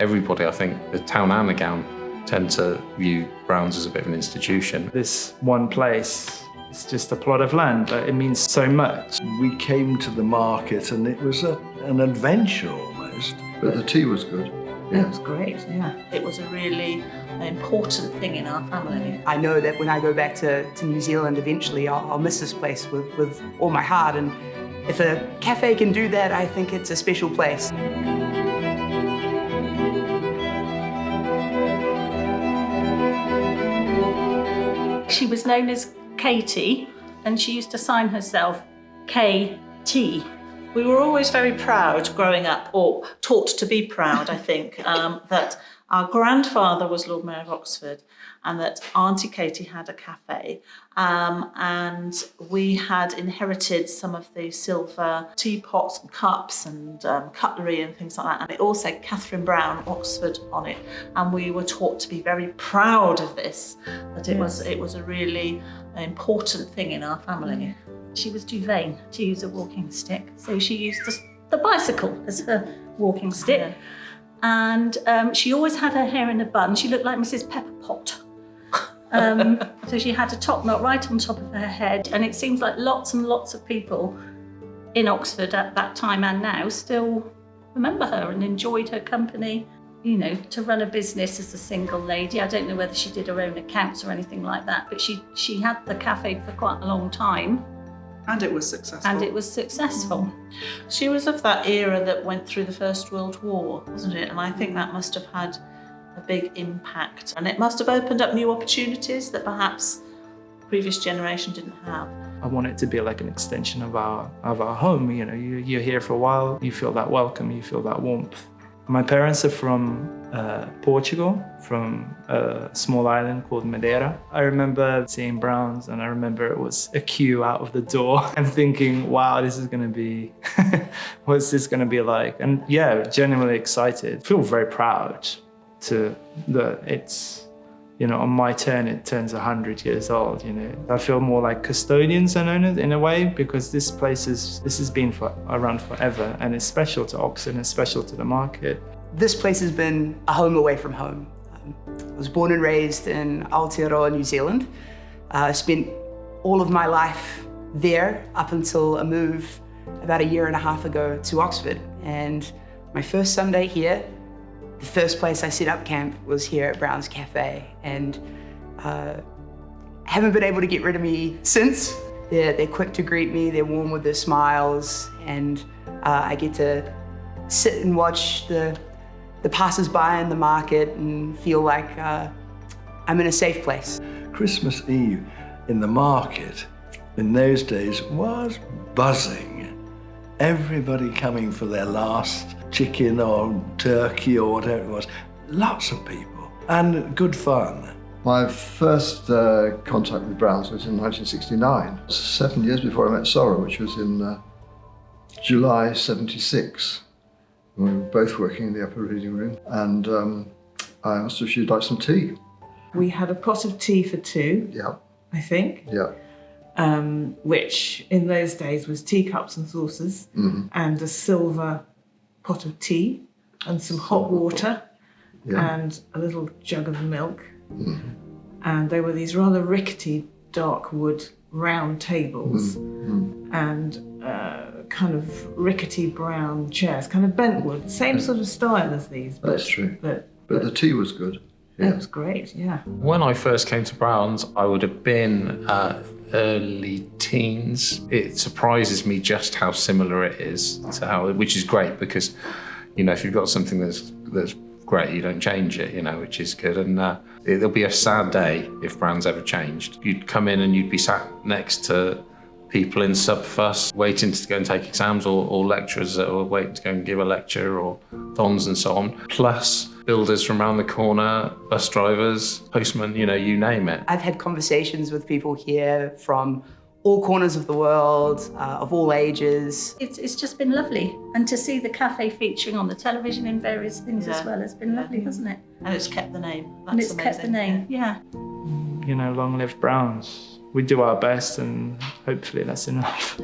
everybody, I think, the town and the gown, tend to view Browns as a bit of an institution. This one place, it's just a plot of land, but it means so much. We came to the market and it was an adventure almost. But the tea was good. It was great, yeah. It was a really important thing in our family. I know that when I go back to New Zealand eventually, I'll miss this place with all my heart. And if a cafe can do that, I think it's a special place. She was known as Katie, and she used to sign herself KT. We were always very proud growing up, or taught to be proud, I think, that our grandfather was Lord Mayor of Oxford and that Auntie Katie had a cafe. And we had inherited some of the silver teapots and cups and cutlery and things like that. And it all said Catherine Brown, Oxford on it. And we were taught to be very proud of this, that it was a really important thing in our family. She was too vain to use a walking stick, so she used the bicycle as her walking stick. Yeah. And she always had her hair in a bun. She looked like Mrs. Pepperpot. So she had a top knot right on top of her head, and it seems like lots and lots of people in Oxford at that time and now still remember her and enjoyed her company. You know, to run a business as a single lady. I don't know whether she did her own accounts or anything like that, but she had the cafe for quite a long time. And it was successful. She was of that era that went through the First World War, wasn't it? And I think that must have had a big impact. And it must have opened up new opportunities that perhaps the previous generation didn't have. I want it to be like an extension of our home. You know, you're here for a while, you feel that welcome, you feel that warmth. My parents are from Portugal, from a small island called Madeira. I remember seeing Browns, and I remember it was a queue out of the door and thinking, wow, this is going to be, what's this going to be like? And yeah, genuinely excited. I feel very proud that it's, you know, on my turn, it turns 100 years old, you know. I feel more like custodians and owners in a way, because this place has been around forever, and it's special to Oxford and it's special to the market. This place has been a home away from home. I was born and raised in Aotearoa, New Zealand. I spent all of my life there up until a move about 1.5 years ago to Oxford. And my first Sunday here, the first place I set up camp was here at Brown's Café, and haven't been able to get rid of me since. They're quick to greet me, they're warm with their smiles, and I get to sit and watch the passers-by in the market and feel like I'm in a safe place. Christmas Eve in the market in those days was buzzing. Everybody coming for their last chicken or turkey or whatever it was. Lots of people and good fun. My first contact with Browns was in 1969, 7 years before I met Sara, which was in July 76. We were both working in the upper reading room, and I asked her if she'd like some tea. We had a pot of tea for two, I think. Yeah. Which in those days was teacups and saucers, and a silver pot of tea and some hot water and a little jug of milk. And there were these rather rickety dark wood round tables and kind of rickety brown chairs, kind of bent wood, same sort of style as these. That's true. But the tea was good. It was great, yeah. When I first came to Browns, I would have been early teens. It surprises me just how similar it is to how, which is great, because, you know, if you've got something that's great, you don't change it, you know, which is good. And it'll be a sad day if Browns ever changed. You'd come in and you'd be sat next to people in sub-fuss, waiting to go and take exams, or lecturers that were waiting to go and give a lecture, or Thoms and so on. Plus builders from around the corner, bus drivers, postmen, you know, you name it. I've had conversations with people here from all corners of the world, of all ages. It's just been lovely. And to see the cafe featuring on the television in various things as well has been lovely, hasn't it? And it's kept the name. That's and it's amazing. kept the name, yeah. You know, long live Browns. We do our best, and hopefully that's enough.